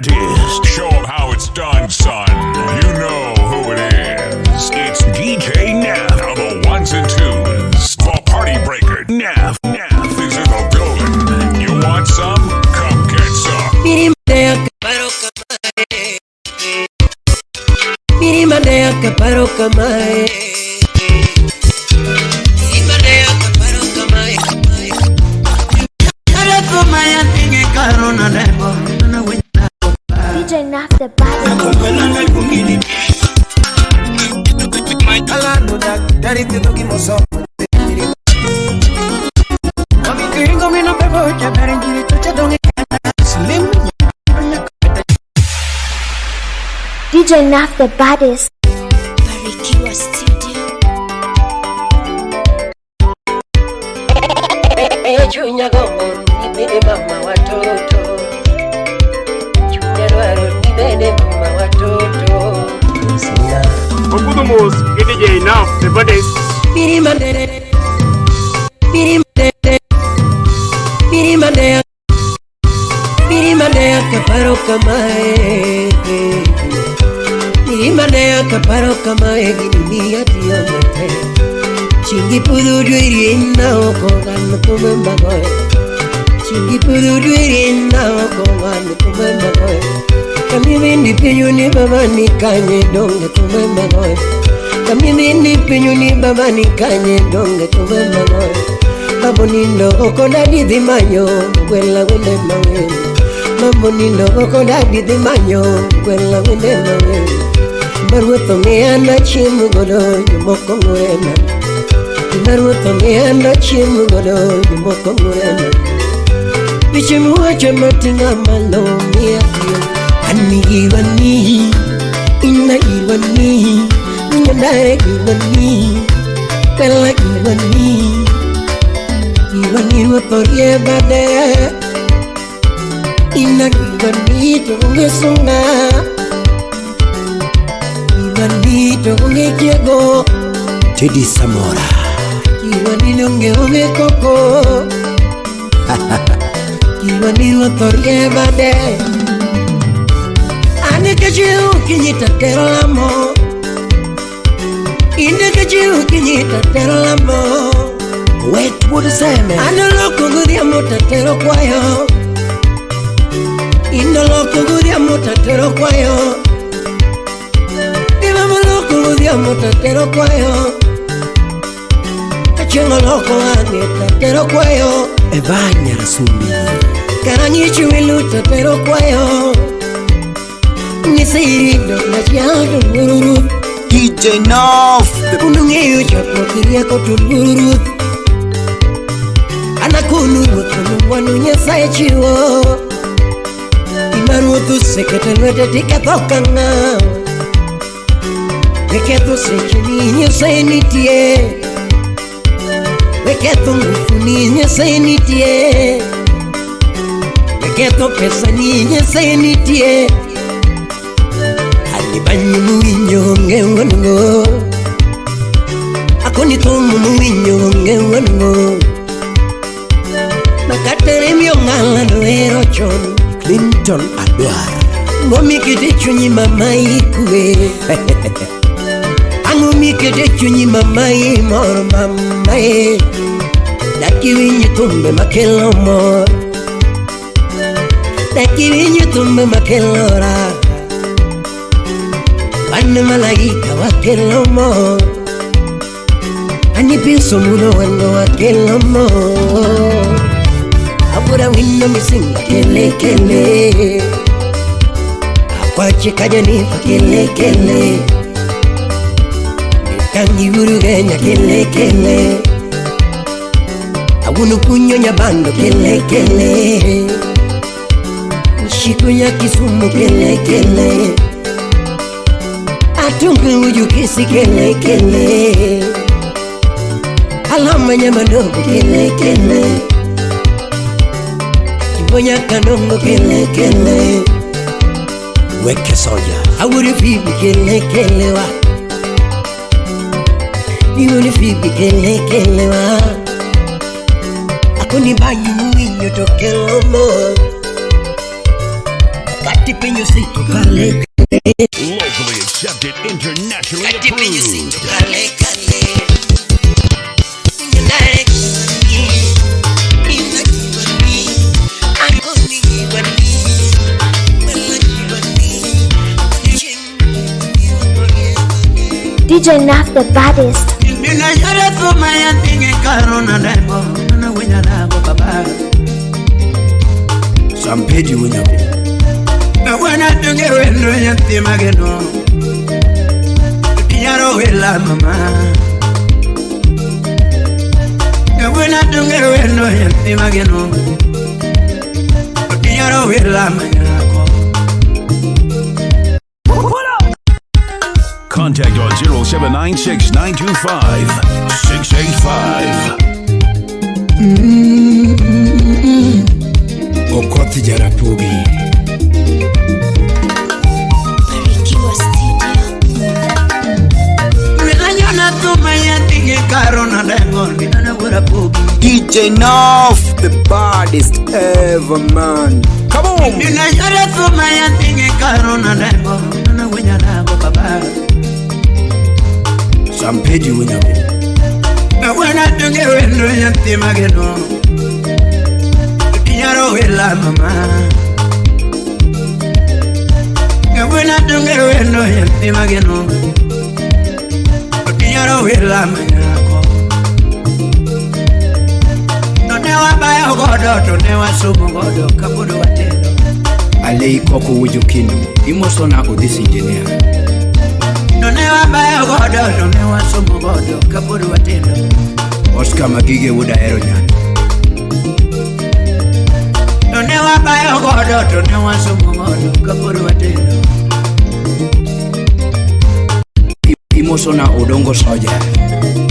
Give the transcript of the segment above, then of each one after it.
baddest. Show 'em how it's done, son. You know who it is. It's DJ Naph of the ones and twos. The party breaker, Naph is in the building. You want some? Come get some. DJ Naph the baddest. DJ Naph the baddest. Girwa Studio. Chunya gongo nibene mama watoto. Chunya rwaro nibene mama watoto. Okudumos, DJ Naph the baddest. Birimandea kaparo kamae. Birimandea kaparo kamae ginimia tiamete. Chingi pudu duirina okongan kumemba goe. Chingi pudu duirina okongan kumemba goe. Kami mindi pinyuni baba ni kanye donge kumemba goe. Kami mindi pinyuni baba ni kanye donge kumemba goe. Mamonindo okonadi di manyo quella wende mawe. Mamonindo okonadi di manyo quella wende mawe. Baruto me anda chimu godo yumoko ngurena. Baruto me anda chimu godo yumoko ngurena. Bichimu acha matinga malo miakio. Ani iwani, inna iwani, nyandare iwani, pela iwani. Iwani waporie bade, inna iwani tunge sunga. Iwani tunge kiego, Teddy Samora. Iwani lunge unge koko. Iwani waporie bade. Ane kajiu kinyita terlamo. Ine kajiu kinyita terlamo. Wait, what is that, man? Ando loco gudia mutatero kwayo. Indo loco gudia mutatero kwayo. Iba loco gudia mutatero kwayo. Kachengo loco mutatero kwayo. Evanya rasumi. Karangi chuilu tatero kwayo. Nisirido na chiado gururu. DJ Naph. Unungeyo chapo kiria kotuluru. Anakunu mutunu wanu nyesaye chiwo. Imarutu sekete lwete tika toka ngao. Weketu sechini nyesaye nitie. Weketu mufuni nyesaye nitie. Weketu pesa ni nyesaye nitie. Halibanyi muinyo ngewango. Akoni tomu muinyo ngewango. Makatere mio ngala noero chon Clinton Adwar. Ngomi kede chunyi mama ikwe. Angomi kede chunyi mama imor mama e. Daki winyi tumbe makelo mor. Daki winyi tumbe makelo ra. Wane malaika wakelo mor. Ani piso muno wano wakelo mor. Abura winno misinga kele kele. Akwache kajani fa kele kele. Kangi urugenya kele kele. Agunu kunyo nyabando kele kele. Nishikunya Kisumu kele kele. Atungu uju kisi kele kele. Alama nyamandogo kele kele. Bonya kanongo kele kele. Weke soya. Awuri fibi kele kele wa. Niwuri fibi kele kele wa. Akuni banyu mwinyo to kele mo. Kati penyo sito kale. Locally accepted, internationally approved. DJ Naph the baddest. Sampedi unyako. When I don't get rid of him again, Yaro will mama. When I don't get rid of him again, Yaro will Contact on 0796 925 685. Okoth Jarapogi. DJ Naph, the baddest ever, man. Come on. Sampedi unyako. When I don't get rid of him again, Yaro will mama. When I don't get rid of him again, Yaro will mama. No, never buy a god, never so good, Kapudo attend. Alei koko wujukinu. Imosona this engineer. No, never buy a god, never so good, Kapudo attend. Oscar Magige would aeronyan. No, never buy a god, never so good, Kapudo attend. Imosona Odongo soja.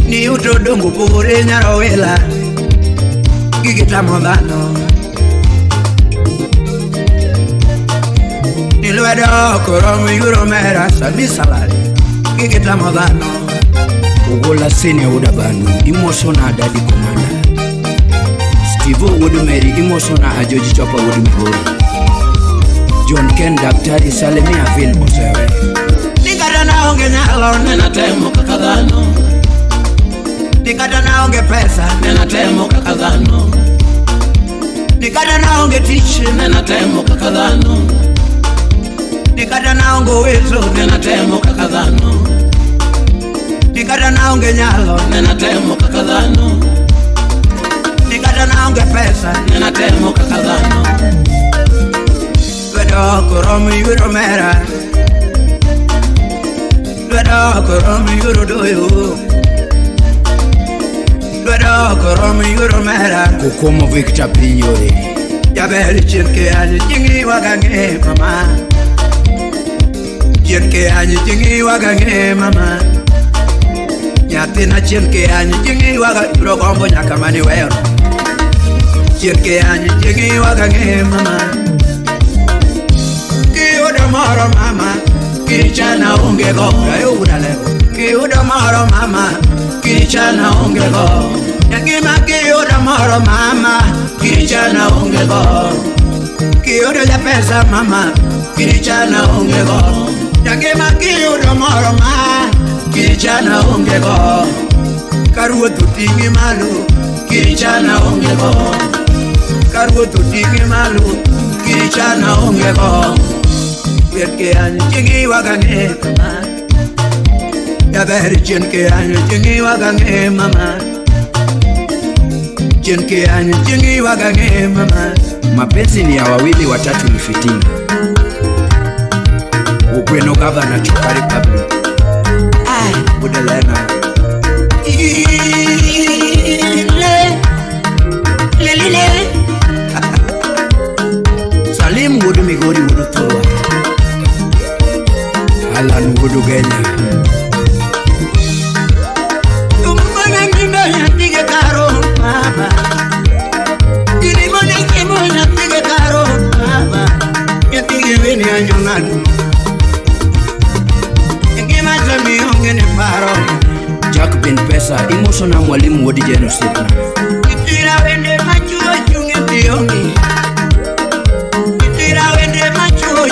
Ni Odongo pure nyarawela. Gigita modano. Ni luedo koromu yuro mera sabi salari. Gigita modano. Ugola sene udabanu. Imosona dadi komanda. Steve Woodmeri. Imosona ajoji chopa Woodmeri. John Ken Daktari Salemia Vil Osewe. Nikata na onge nyalo nena temo kakadhano. Nikata na onge pesa nena temo kakadhano. Nikata na onge tichi nena temo kakadhano. Nikata na onge uwezo nena temo kakadhano. Nikata na onge nyalo nena temo kakadhano. Nikata na onge pesa nena temo kakadhano. Wedo koromu yuro mera. Wedo koromu yuro doyo. Wedo koromu yuro mera. Kukomo Victor Pinyore. Jabel chinke anyi jingi wagange mama. Chinke anyi jingi wagange mama. Nyatina chinke anyi jingi wagange Rogombo nyakamani weo. Chinke anyi jingi wagange mama. Kiyoda moro mama. Kichana ungego Kiyoda moro mama. Kichana ungego Yangima kiyoda moro mama. Kichana ungego Kiyoda ya pesa mama. Kichana ungego Yangima kiyoda moro mama. Kichana ungego Karuo tutingi malu. Kichana ungego Karuo tutingi malu. Kichana ungego Chinke anyi jingi wagange mama. Yaberi chinke anyi jingi wagange mama. Chinke anyi jingi wagange mama. Mapenzi ni ya wawili watatu ni fitina. Ukweno gavana chukari pablo. Budelena. Lele. Salim wudu migori wudu towa. Alan wudu genya. Umana mime ya tige karo mama. Ilimone kimo ya tige karo mama. Ya tige vini anjonadu. Ngema zami ongene paro. Jack Ben Pesa. Imosona mwalimu wodi jeno sipna. Itira wende machuo chunge piongi. Itira wende machuo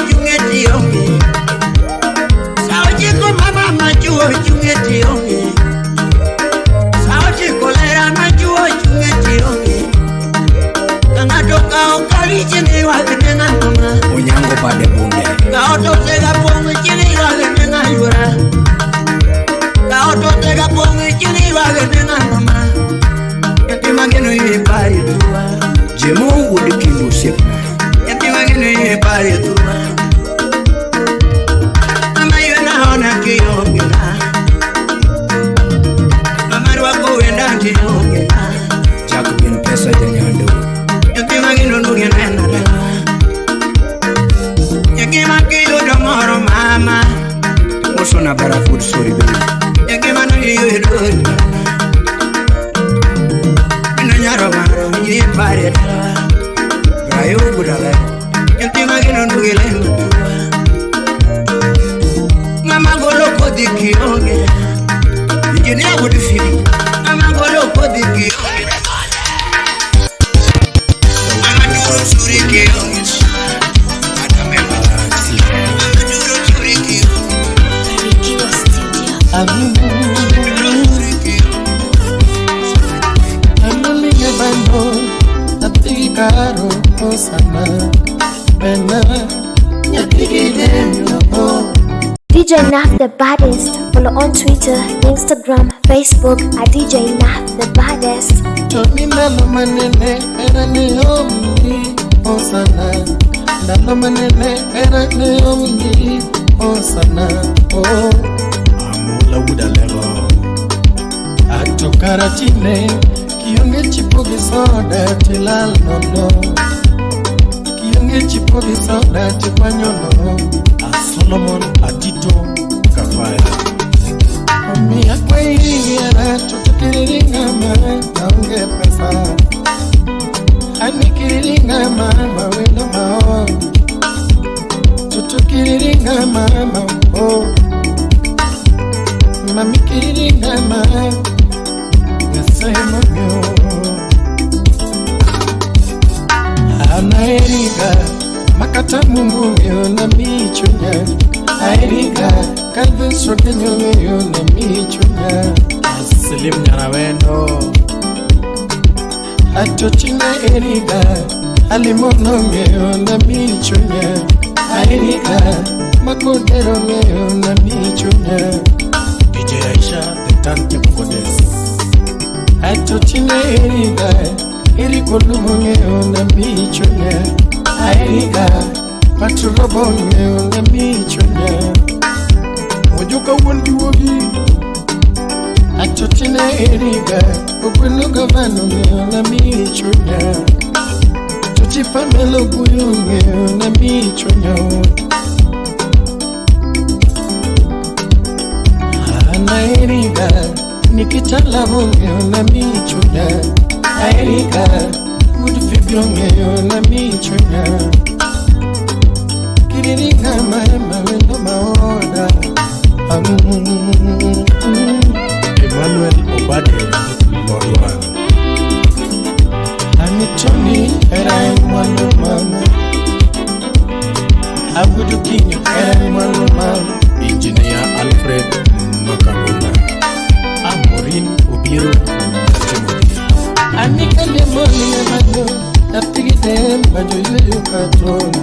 chini wale nena mama Onyango bade bunde Toto tega pongi chini wale nena yura Toto tega pongi chini wale nena mama Yati mageno ye pari tuwa Jemo wudi kindu sepa Yati mageno ye pari tuwa Mama yuna hona kiyongena Mama wako wenda kiyongena Jaku bin pesa janyando Yati mageno nungena nena Yaki makiyo domoro mama Oso na bara food sorry baby Yaki manu yu doi Nyaro maro ye pare tala Rayo budala Yanti magino ndugele mtuwa Ngama golo kodi kionge Njini ya wudi fili Ngama golo kodi kionge Ngama duro suri kionge Atamema Ngama duro suri kionge Bando, atigi karo osana, bena, atigi demyo. DJ Naph the baddest. Follow on Twitter, Instagram, Facebook at DJ Naph the baddest. Toni nalo manene, era neomi osana. Nalo manene, era neomi osana. Oh, amula wuda lego. Atokara chine. Kiyonge chipogi soda tilal no Kiyonge chipogi soda tipanyo no A Solomon Atito Kafaya Omi akwe iriara Tutukiriringa maunge pesa Anikiriringa wendo mao Tutukiriringa mao Mamikiriringa Anaeriga makata mungu na michunya Aeriga kalbe sokenyo na michunya Asilim nyarawendo Atochina eriga alimono na michunya Aeriga makodero na michunya DJ Elisha the Tante Goddess Atochine eriga, erikolumonge na michonya. Eriga, patrobonge na michonya. Ojoka wondi wogi. Atochine eriga, okwenuga vanonge na michonya. Tochipamelo buyunge na michonya. Ana eriga. Nikitala bonge na michunya Aerika Udufibionge na michunya Kiriringa wendo maoda Emmanuel Obade Morwan Anitoni era mwano mama Abudu Kinyo era mwano mama Engineer Alfred Makabona Amorin Obiro Timothy Anika Lemoni Majo Apigite Majo Yoyo Katoni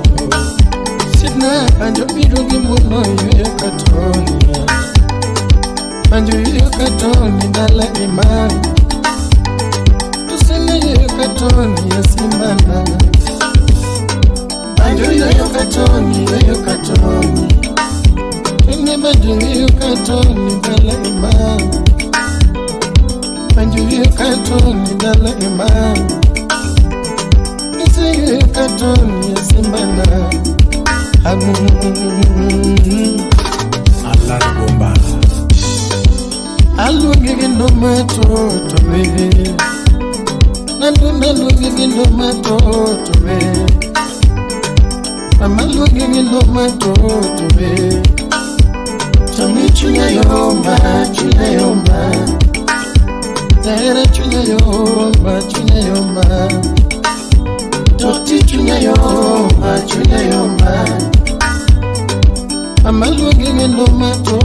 Sidna Majo Biro Gimuno Yoyo Katoni Majo Yoyo Katoni Dala Iman Tusene Yoyo Katoni Yasimana Majo Yoyo Katoni Yoyo Katoni Tune Majo Yoyo Katoni Dala Iman Manjuye katoni dala imam Nisiye katoni yasimbana Allah gomba Alu gigi no matoto we Nalu gigi no matoto we Amalu gigi no matoto we Tami chunya yomba Tera chunya yomba Toti chunya yomba Amalu gigi no mato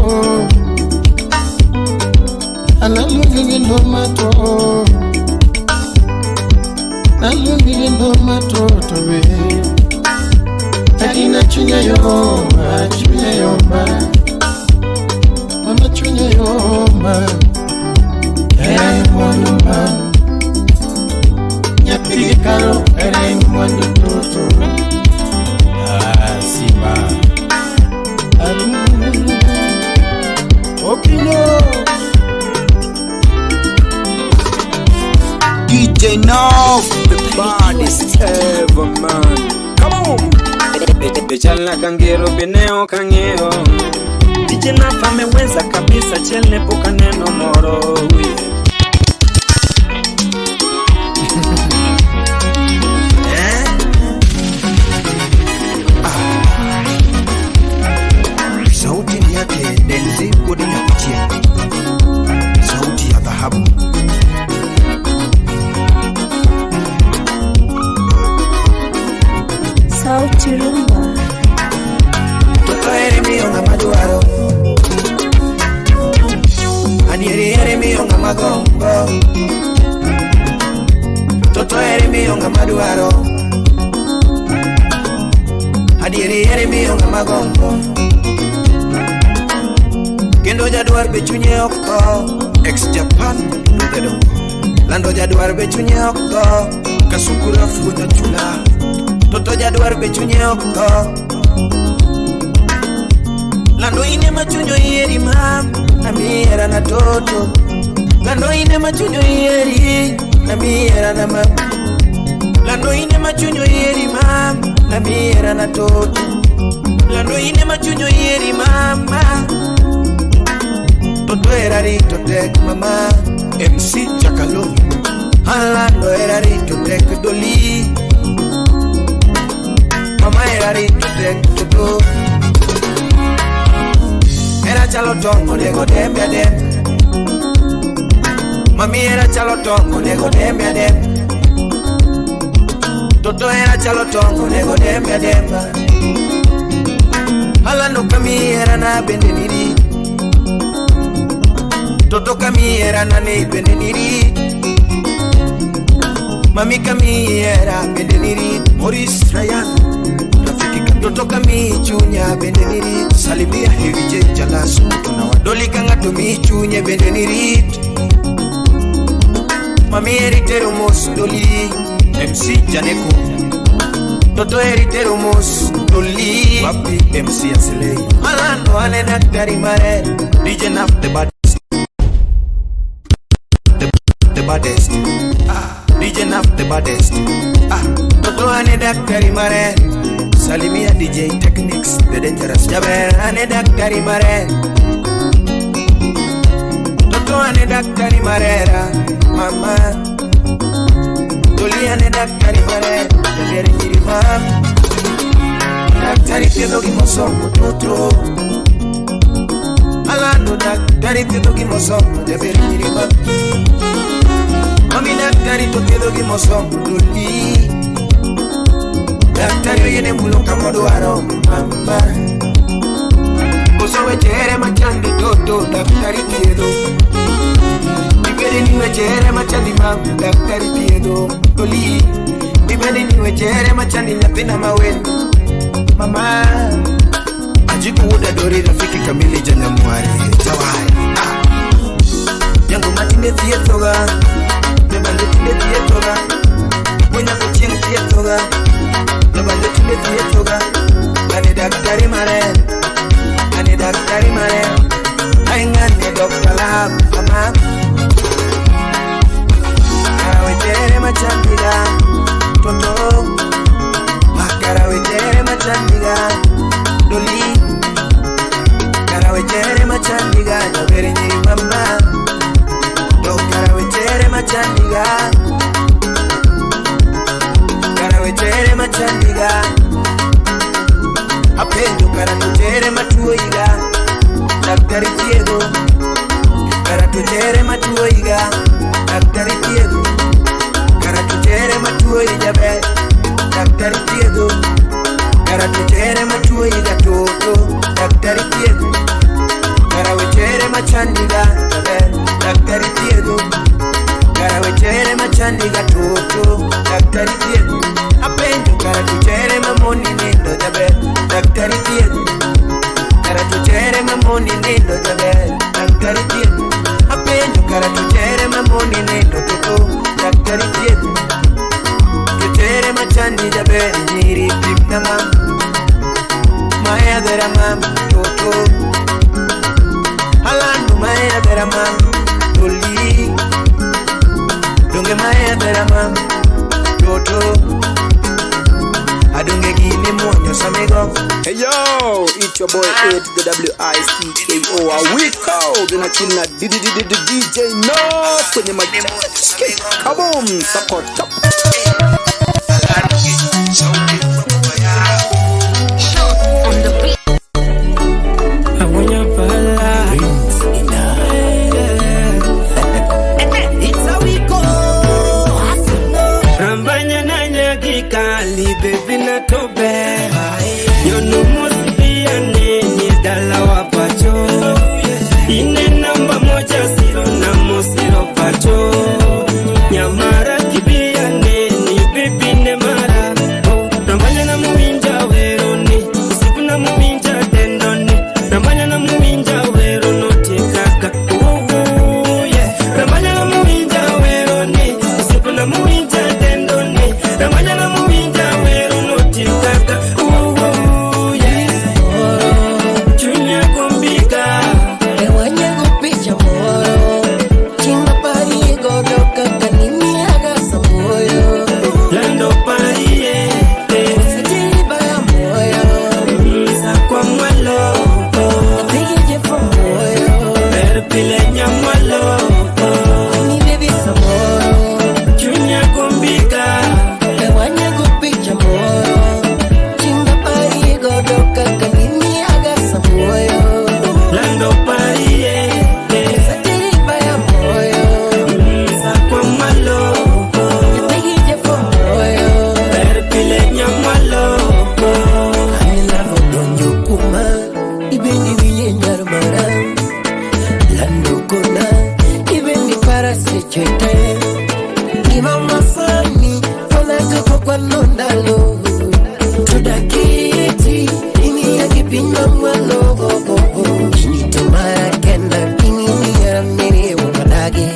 Alalu gigi no mato Alunindo matoto we Alina chunya yomba Mama chunya yomba Era mwalumba Nyapige karo era mwandu toto Simba Opino DJ Naph, the baddest ever, man. Come on. Bechala kangero beneo kangeo DJ Naph ameweza kabisa chele poka neno moro Sauti yake denzi kodi ya kuchia. Sauti ya dhahabu. Sauti rumba. Toto ere mio nga maduaro. Adieri ere mio nga magombo. Toto ere mio nga maduaro. Adieri ere mio nga magombo. Kendo jadwar be chunye oko. Ex Japan nudedo. Lando jadwar be chunye oko. Kasukura fuja chula. Toto jadwar be chunye oko. Lando ine machunyo ieri mam na miera na toto. Lando ine machunyo ieri na miera na mam. Lando ine machunyo ieri mam na miera na toto. Lando ine machunyo ieri mama. Toto era rito tek mama. MC Chakalo. Lando era rito tek doli. Mama era rito tek toto. Era chalo tongo nego dembe dem. Mami era chalo tongo nego dembe dem. Toto era chalo tongo nego dembe dem. Halano kami era na bendeniri. Toto kami era na ne bendeniri. Mami kami era bendeniri. Maurice Ryan Toto kami chunya bendeniri. Salimia heavy J jalasu tunawadoli kanga tumi chunye bendeniri. Mami eritero mos doli. MC Janeko. Toto eritero mos doli. Wapi MC Asilei. Malando ane daktari mare. DJ Naph the baddest. The baddest. DJ Naph the baddest. Toto ane daktari mare. Salimia DJ Techniques, the dangerous Javan, ane daktari mare. Toto ane daktari marera, mama. Doli ane daktari mare, jabere kiri mam. Daktari piedo kimosomo Toto. Alando daktari piedo kimosomo, jabere kiri mam. Mami daktari to piedo kimosomo Doli. Daktari yene muloka moduaro mama. Oso wechere machandi Toto daktari piedo. Ibede ni wechere machandi mama daktari piedo. Doli. Ibede ni wechere machandi napina mawen mama. Ajiku uda dori rafiki kamili jana mwari Jawai. Yangu matinde tietoga. Nebande tinde tietoga. Wenya kuchieng tietoga. Nobody to the theater. I need daktari mare. I need daktari mare. I need Dr. Lab. Mama. Karawetere machandiga. Toto. Karawetere machandiga. Doli. Karawetere machandiga. Jabere ni mama. Do karawetere machandiga. Karawetere machandiga. Apendo karawetere matuoiga. Daktari piedo. Karawetere matuoiga. Daktari piedo. Karawetere matuoiga be. Daktari piedo. Karawetere matuoiga Toto. Daktari piedo. Karawetere machandiga be. Daktari piedo. Karawetere machandiga. chandi ga Toto, daktari thieth. Apenjo kara tuchere mamoni nindo jaber, daktari thieth. Kara tuchere mamoni nindo jaber, daktari thieth. Apenjo kara tuchere mamoni nindo Toto, daktari thieth. Tuchere machandi jaber nyiri pipna mam, maya dera mam Toto. Halandu maya dera mam Toli, donge maya dera mam Toto. Adunge gini monyo samego. Hey yo, it's your boy 8 the WICKO. A week out, gonna chill na DJ Naph kwenye mic. Kaboom, support top. On the beat. I want your pala. It's a week go. Rambanya na nyakikali baby na tobe. Yono mosibia nini dala wapacho. Ine namba moja siro na mosiro pacho. Nyamara kibia nini baby ne mara. Rambanya na muinja weroni, usiku na muinja tendoni. Rambanya na muinja werono tikaka. Yeah. Rambanya na muinja weroni, usiku na muinja tendoni. Rambanya na muinja werono tikaka. Yeah. Chunya kumbika. Ewanye kupicha moro, chinga pari godoka kanini aga samoyo. Lando parie, Sajili baya moyo, misa kwa mwalo. napigi jefo moyo. Perpile nyamwalo. Ni baby samoro, Chunya kumbika. ewanye kupicha moro, chinga pari godoka kanini aga samoyo. Lando parie, Sajili baya moyo, misa kwa mwalo. napigi jefo moyo. Perpile nyamwalo. I love Odongo kuma, ibendi vinye nyarmara. Lando kona, ibendi para sechete. Ima masani, ona kako kwa nondalo. Toda kiti, ini ya kipinda mwalo. Nitumara kenda, ini ya miri wakadagi.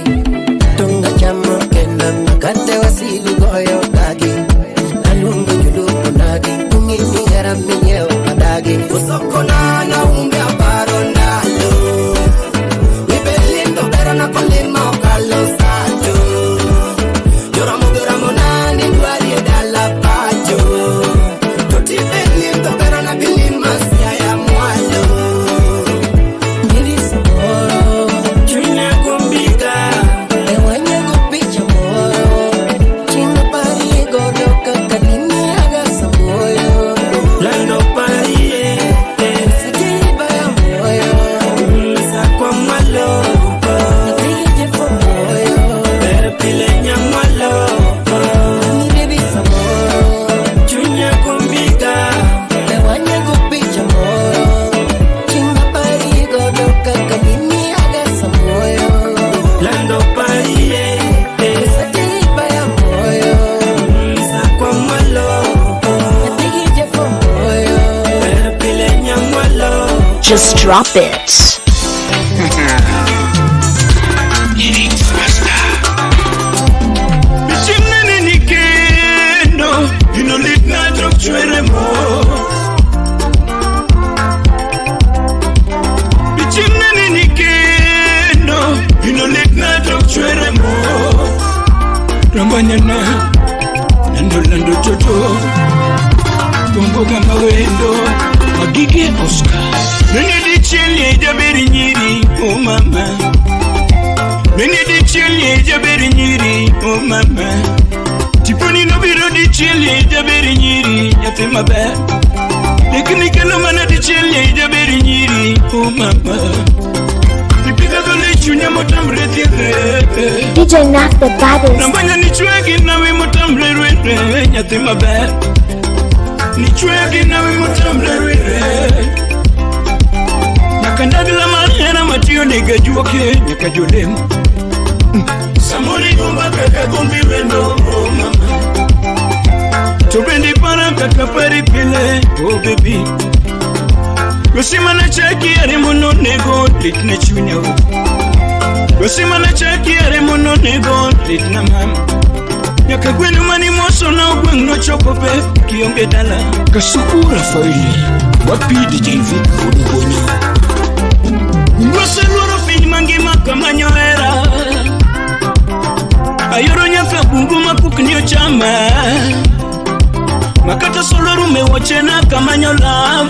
Tonga chamo kenda, makate wasilu goyo dagi. Alungu julupu nagi, ungini ya miri wakadagi. Usokona na umbe abaro ndalo. Ibelindo bera na kolima okalo sato. Yoramo nani duari edala pacho. Toti belindo bera na bilima siya ya mwalo. Miri samoro, Chunya kumbika. ewanye kupicha moro. Chinga pari godoka kanini aga samoyo. Lando parie, Sajili baya moyo, misa kwa mwalo. napigi jefo moyo. Perpile nyamwalo. Ni baby samoro, Chunya kumbika. ewanye kupicha moro. Chinga pari godoka kanini aga samoyo. Lando parie, Sajili baya moyo, misa kwa mwalo. napigi jefo moyo. Perpile nyamwalo. Just drop it. Bichimnene nikendo, ino litna jok chwere mo. Bichimnene nikendo, ino litna jok chwere mo. Rambanya na, lando Toto. Bongo kama wendo, magige Oscar. Nene di chile jaberi nyiri, oh mama. Nene di chile jaberi nyiri, oh mama. Tiponi no biro di chile jaberi nyiri, yate mabe. Lekini kelo mana di chile jaberi nyiri, oh mama. Nipika dole chunya motamre tiere. DJ Naph the baddest. Nambanya ni chwegi nawe motamre rwere, yate mabe. Ni chwegi nawe motamre rwere. Nakandagla mahera matio nega juoke, nyaka jolem. Samo Gumba kaka gumbi wendo mama. Tubendi para kaka pari pile oh baby. Gosima na chaki are mono nego lit na chunya. Gosima na chaki are mono nego lit na mama. Nyaka gwenu mani moso na ogweng no choko pe kionge dala. Kasukura faili wapi DJ Vic Odongo. Ngwase loro piny mangima kama nyoera. Ayoro nyaka bungu mapukni ochama. Makata solo rume wachena kama nyola.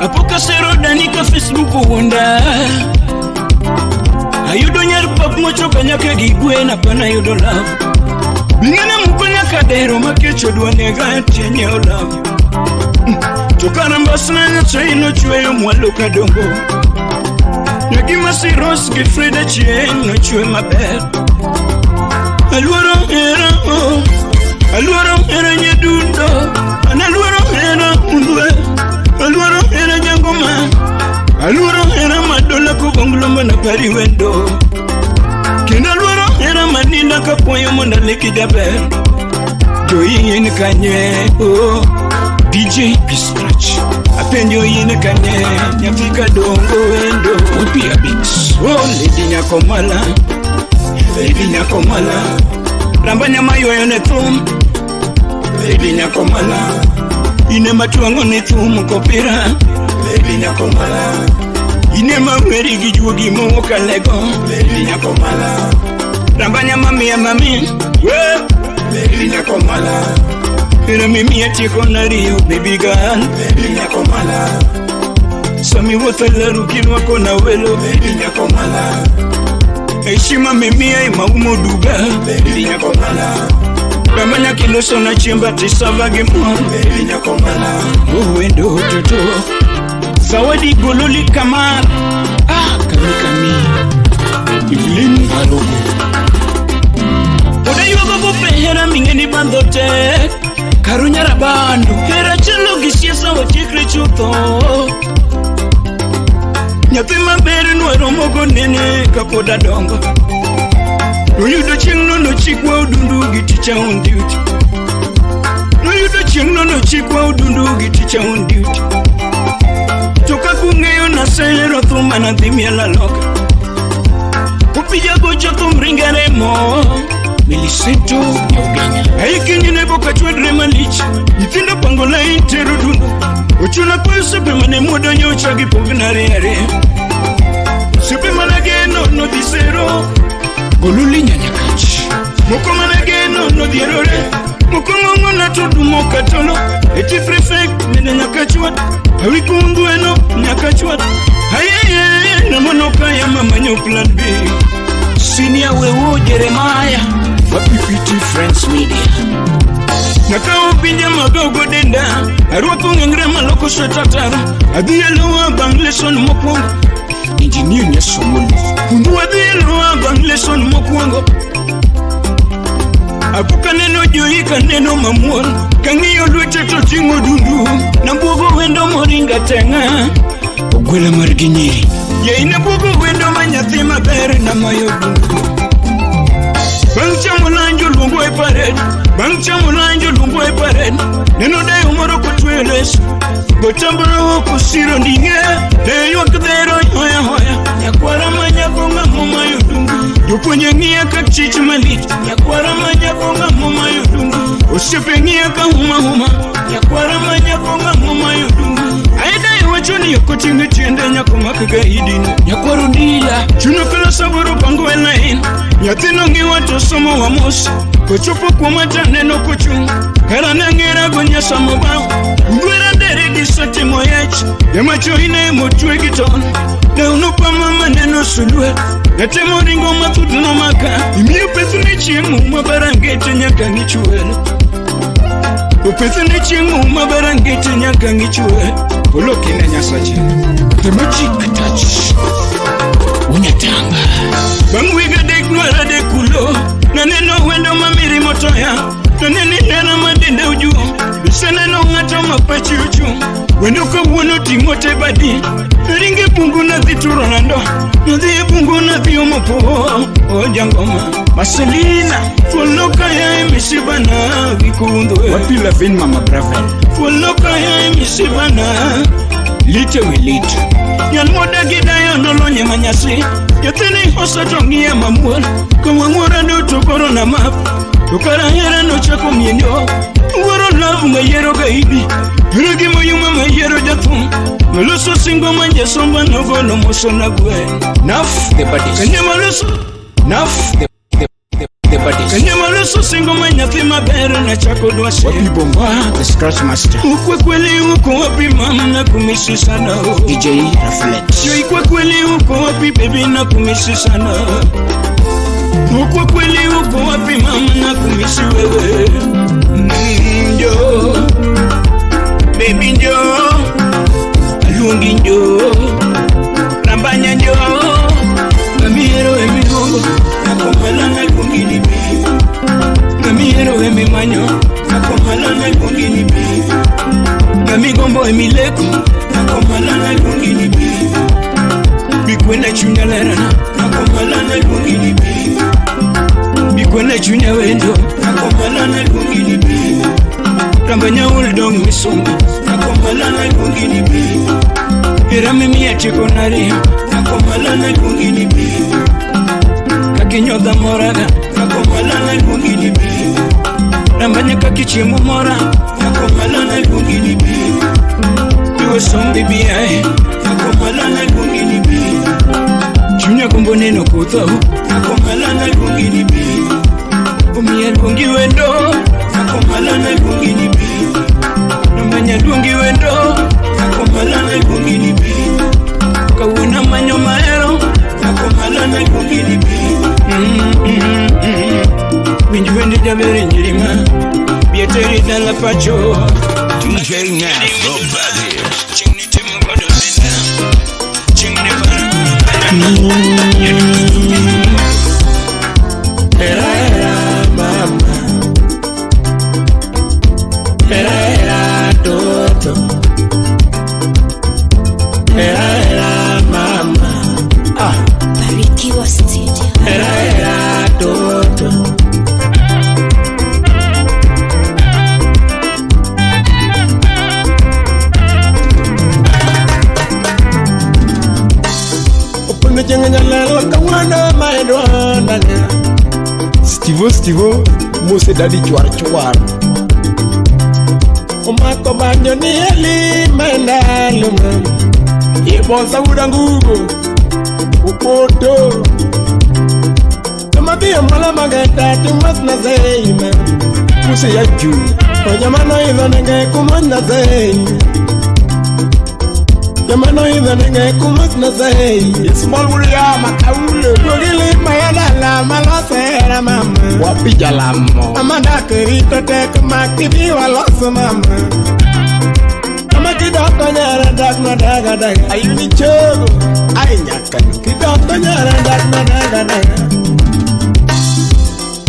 Apoka sero dani ka Facebook wonda. Ayudo nyar pap mochoka nyaka gigwe na pana yudo love. Bingana mukonya kadero makecho duanega tienye love. Tokana mbasna nyachaino chweyo mwalo kadongo. Nagima si Ross Gifrida chien no chwe maber. Aluoro era oh. Aluoro era nyedundo. Analuoro era undwe. Aluoro era jangoma. Aluoro era madola kubongulomba na pari wendo. Kena aluoro era maninda kapoyo monda leki jaber. Joyin kanye oh. DJ Scratch apenjo yine kanye nyafika dongo wendo upia beats oh lady nyakomala ramba nyama yoyo ne thum lady nyakomala ine matuango ne thum kopira lady nyakomala ine maweri gijuogi moka lego lady nyakomala ramba nyama mia mami lady nyakomala. Ina mimi atiko na rio baby girl baby nyakomala. Sami wotela rukino kona welo baby nyakomala. Heshima mimi ai maumo duga baby nyakomala. Kama nyakilo sona chimba tisavage mo baby nyakomala. Uwendo toto Zawadi gololi kamar kami Evelyn Alogo. Oda yoga go pehera mingeni bandote Karunya rabandu hera chelo gisiesa wachikre chutho. Nyathi maber nwero mogo nene kapoda dongo. Noyudo chieng' no chikwa udundu gi teacher on duty. Noyudo chieng' no chikwa udundu gi teacher on duty. Toka kung'eyo nasehero thuma na dhi miela loka. Kupija gocho thum ringare mo Milicento Yoganya. Haikinyi nebo kachwedre malich. Ithinda pangola intero dundu. Uchuna kwa sepe mane muda nyocha gipognare are. Sepe manageno no disero. Goluli nyanyakachi. Moko manageno no dierore. Moko ngongo na todu moka tono. Eti prefect mene nyakachwat. Hawikundueno nyakachwat. Hayeye na monoka ya mama nyo plan B. Senior wewo Jeremiah PPT Friends Media. Nakao pinja magogo denda. Arwapo ngengre maloko shetatara. Adhiyelowa bangleson mokwango. Engineer nyasomolo. Kundu adhiyelowa bangleson mokwango. Apuka neno joika neno mamuol. Kangiyo lwete totingo dundu. Nambugo wendo moringa tenga. Ogwela marginyiri. Ye inabugo wendo manyathi maber na mayo dundu. Bangchamulanjo lungo e parade. Bangchamulanjo lungo e parade. Neno de umoro kutweles. Botambro kusiro ndinge. De yokdero hoya hoya. Nyakwara manyakonga moma yudungu. Yupunye ngia kachichi malit. Nyakwara manyakonga moma yudungu. Usipe ngia ka huma huma. Nyakwara manyakonga moma yudungu. Aida wachoni yokotinge tiende nyakomaka gaidini. Nyakwaru ndila. Chunokala saburo pangu elain. Nyatino ngiwa tosomo wa mosi. Kochopo kwa mata neno kuchungu. Karana ngira gonya samobao. Ngwera dere disati moyechi. Yamacho ine motwe giton. Na unupa mama neno sulwe. Natemo ringo matutu na maka. Imiyo pesu ni chiemu mabarangete nyaka nichuwele. Upesu ni chiemu mabarangete nyaka nichuwele. Poloki na nyasachi. The magic touch. Unyatanga. Bangwiga dek nwara dekulo. Naneno wendo mamiri motoya. Naneni nena madinde ujuo. Biseneno ngata mapachi uchu. Wendo kabuono timote badi ringe pungu na dhituro nando Nodhi pungu na dhiomopo Ojangoma Maselina Foloka ya emishibana Vikundwe Wapila vin mama brave Foloka ya emishibana Lite wilite Yan moda gidaya nolonye manyasi Yatini hosa tongi ya mamuel Kwa mwura do tokoro na map Tukara hera no chako mienyo Waro love mayero gaidi Rigi moyuma mayero jatum Meluso singo manje somba nogo no moso na gwe Naph the baddies Kanye maluso Naph the baddies Kanye maluso singo manya thima bere na chako dwase Wapi bomba the scratch master Ukwe kweli uko wapi mama na kumisi sana DJ Reflex Yo ikwe kweli uko wapi baby na kumisi sana Ukwe kweli uko wapi mama na kumisi wewe Njo Baby njo Alungi njo Rambanya njo Namiero emi hongo Nakomala na kungini bi Namiero emi manyo Nakomala na kungini bi Namigombo emi leku Nakomala na kungini bi Bikwena chunya lerana Nakomala na kungini bi Bikwena chunya wendo Nakomala na kungini bi Rambanya uldong misumbi Nakomala na kungini bi Ira mimi ya chiko nari Nakomala na kungini bi Kakinyoda moraga Nakomala na kungini bi Rambanya kakichimu mora Nakomala na kungini bi Iwe sombi biyae Nakomala na kungini bi Chunya kumbo neno kutho Nakomala na kungini bi Umia lungi wendo Nakomala na kungini bi Nambanya lungi wendo Nakomala na kungini bi Kawuna manyo maero Nakomala na kungini bi Winju wendi jabere njirima Bieteri dala pacho DJ Naph, the baddest. Chingni timu bado zina Chingni para Era mama Era Toto Era mama Barikiwa Studio. Era Toto Upone jenganya lalo kawana maedwana Stivo Mose daddy chwar Omako banyo ni eli menda lumam Ibonsa udangugo Upoto Tamati amala mageta timas na zeima Mose ya juu Ojamano idho nenge kumanda zeima Jamano idho nenge kumas na zeima Small warrior makaule Gogili mayadala malosera mama Wapi jalamo Amanda kerito tek maktibi waloso mama Kidoko nyara dak na daga daga Ayuni chogo Ay nyakano Kidoko nyara dak na daga daga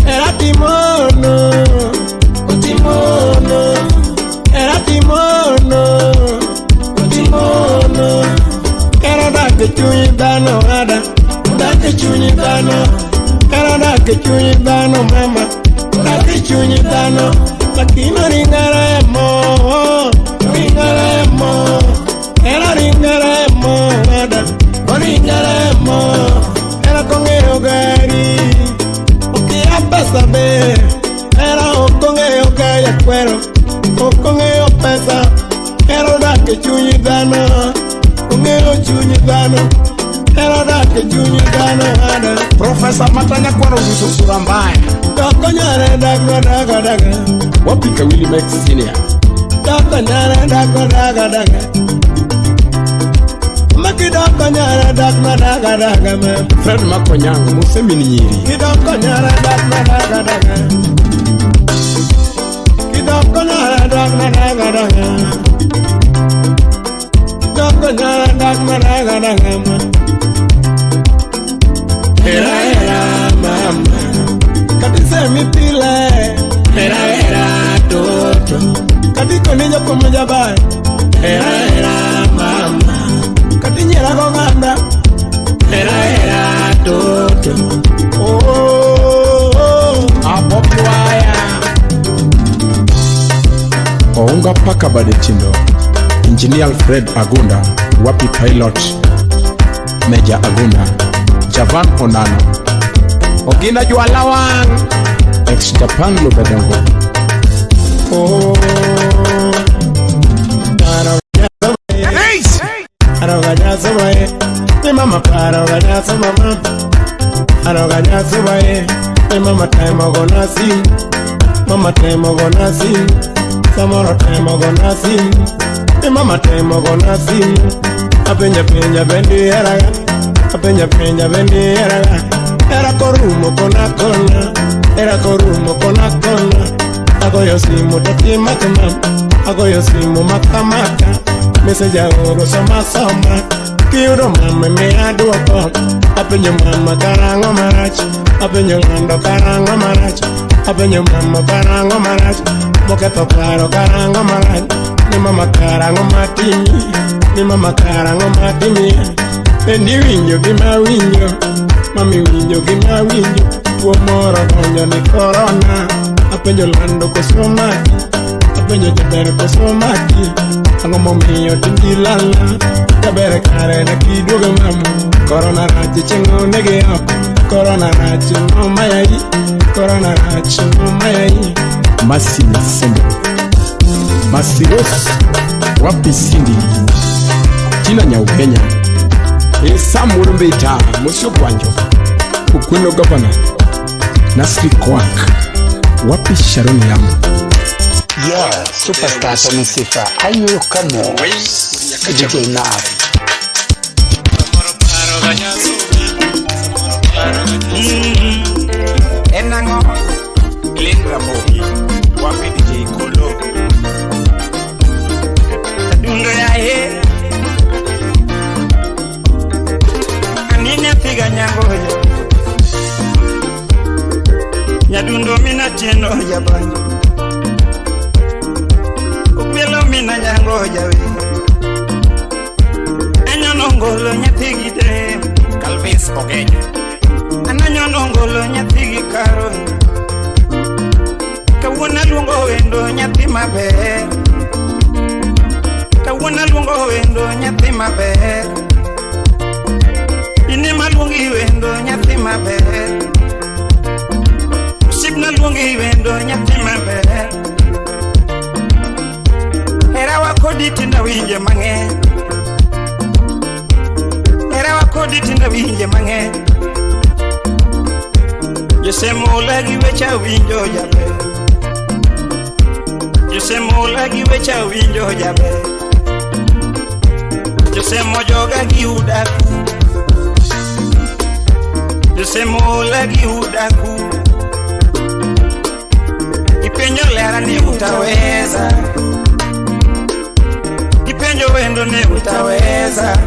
Era timono Utimono Era timono Utimono Era dake chunyi dano ada Dake chunyi dano Era dake chunyi dano mama Dake chunyi dano Lakino ringaremo Ringaremo, era ringaremo, ada, ringaremo, era con el gari, o que ya pasa ver, era o con el gari cuero, o con el pesa, era da que chuñidano, con el chuñidano, era da que chuñidano, ada. Professor Matanya kwaro uso surambaya Dokonyare daga daga daga, Wapika Willie Max Senior dokonyare daga daga daga. Makidokonyare daga daga daga man. Fred Makonyanga Mose Mininyiri Kidokonyare daga daga daga. Kidokonyare daga daga daga. Dokonyare daga daga daga man. Era mama, katise mi pile. Era Toto, katiko niño como Javan. era mama katinyera goganda era Toto apopwaya ounga paka badetindo Engineer Alfred Agunda wapi pilot Major Agunda Javan Onano Ogina Jualawang ex-Japan Lubedongo Arogajasobae ni mama parogajasoba mama Arogajasobae ni mama time gonna see Samoro time gonna see ni mama time gonna see Apenya bendi eraga Apenya bendi eraga Era korumo kona Agoyo simu tati makama Agoyo simu makamaka Message oro sama Kiuro mama me aduoko Apenyo mama karango marach Apenyo ngando karango marach Apenyo mama karango marach Moketo claro karango marach Ni mama karango matimi Pendi winyo gima winyo Mami winyo gima winyo Tuo moro donjo ni corona Apenyo lando kosomaki Apenyo jabere kosomaki Ango momiyo tindilala Jabere kare na kidogo mamu Corona rachi chengo nege hapo Corona rachi no mayai Corona rachi no mayai Masini Sende Masiros Wapi Sindi Tina Nyaukenya Esa Murumbeta Musyo Kwanjo Ukuno Governor Nasri Kwak Wapi Sharon Yamu Yeah, superstar Tommy Sifa. Ayo kamo DJ Naph. Enango Jarapogi wapi DJ Kolo Adundo ya he Anine piga nyangoja Nyadundo mina tieno ya banyo Upelo mina nyangoja we Enyanongolo nyatigide Calvis Ogenya Ananyonongolo nyatigi karo Kawuna lungo wendo nyati maber Kawuna lungo wendo nyati maber Ini malungi wendo nyati maber Sibna lungi wendo nyati maber Era wakodi tinda winje mange Era wakodi tinda winje mange Yesemo lagi wecha winjo jabe Yesemo lagi wecha winjo jabe Yesemo joga gi udaku Yesemo lagi udaku Ipenyo lera ni utaweza Ipenyo wendo ni utaweza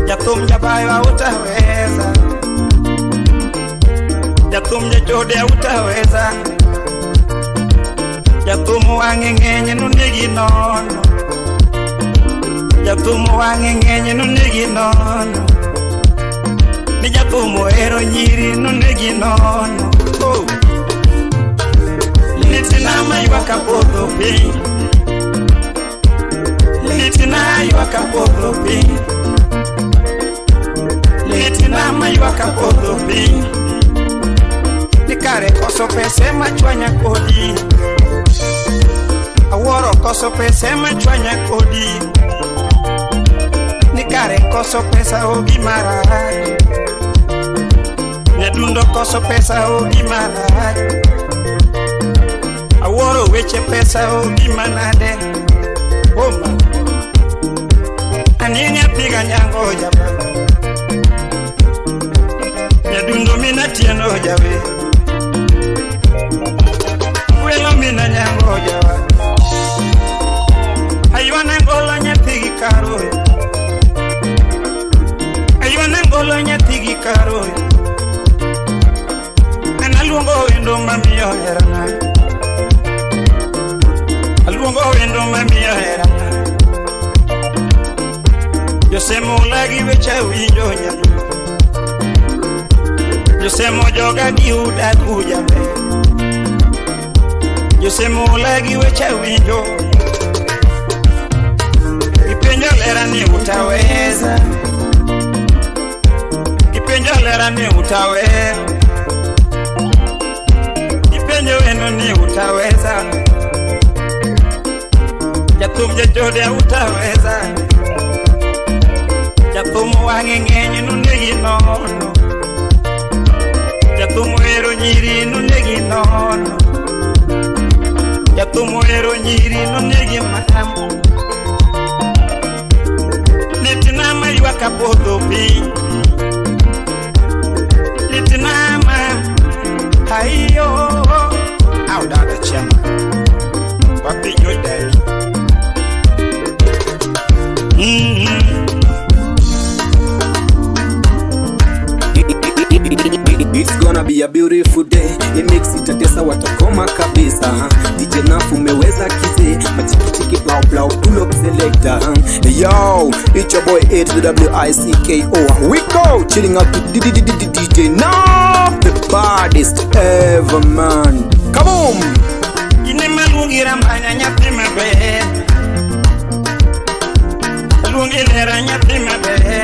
Yatum jabayo utaweza Yatum jode utaweza Yatum wangengenye nunigi nono Yatum wangengenye nunigi nono Ni yatum ero nyiri nunigi nono Oh Litina mayuaka podo pi Litina yuaka podo pi Litina mayuaka podo pi Nikare koso pese machwanya kodi Aworo koso pese machwanya kodi Nikare koso pesa ogi maraj Nyadundo koso pesa ogi maraj Aworo weche pesa ogi manade Oma Aninya piga nyango jaba Nyadundo mina tieno jabe Welo mina nyango jawa Aywana ngolo nyatigi karo Aywana ngolo nyatigi karo Analuongo wendo mamiyo herana Alungo wendo mamiyo era yo semo lagi wecha winjo nyalo yo semo joga di uda kuja be yo semo lagi wecha winjo ipenjo lera ni utaweza ipenjo lera ni utaweza ipenjo weno ni utaweza Jatumje jode utaweza Jatumu wangengenye nunegi nono Jatumu ero nyiri nunegi nono Jatumu ero nyiri nunegi matamu Litinama yuaka podo pi Litinama Hayo Au dada chema Wapi nyodai It's gonna be a beautiful day. It makes it a tesa watakoma kabisa. DJ Naph umeweza kize. Machiki blau blau pull up selector. Yo, it's your boy HWICKO. We go chilling out to DJ Naph, the baddest ever man. Come on. Ine malungira mbanya nyapima be. Lungilera nyapima be.